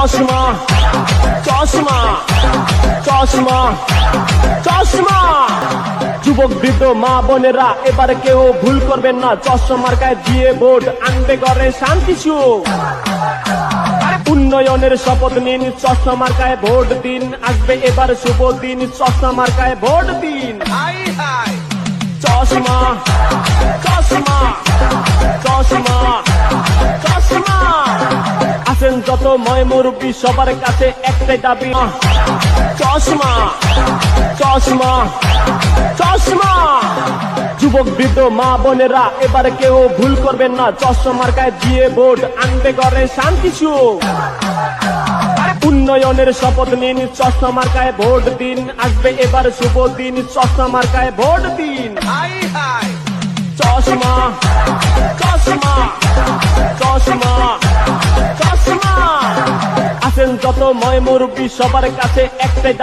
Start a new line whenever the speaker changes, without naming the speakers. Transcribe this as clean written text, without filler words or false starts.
চশমা চশমা চশমা চশমা। যুবক বৃদ্ধ মা বোনেরা এবার কেউ ভুল করবেন না, চশমা মার্কায় দিয়ে ভোট আনবে ঘরে শান্তি সুখ। উন্নয়নের শপথ নিন, চশমা মার্কায় ভোট দিন, আসবে এবার শুভ দিন, চশমা মার্কায় ভোট দিন। চশমা চশমা চশমা চশমা। আছেন যত ময় মুরব্বী সবার কাছে একটাই দাবি, চশমা চশমা চশমা। যুবক বৃদ্ধ মা বোনেরা এবার কেউ ভুল করবেন না, চশমা মার্কায় দিয়ে ভোট আনবে ঘরে শান্তি সুখ। উন্নয়নের শপথ নিন, চশমা মার্কায় ভোট দিন, আসবে এবার শুভ দিন, চশমা মার্কায় ভোট দিন। চশমা চশমা চশমা চশমা। আছেন যত ময় মুরব্বী সবার কাছে একটাই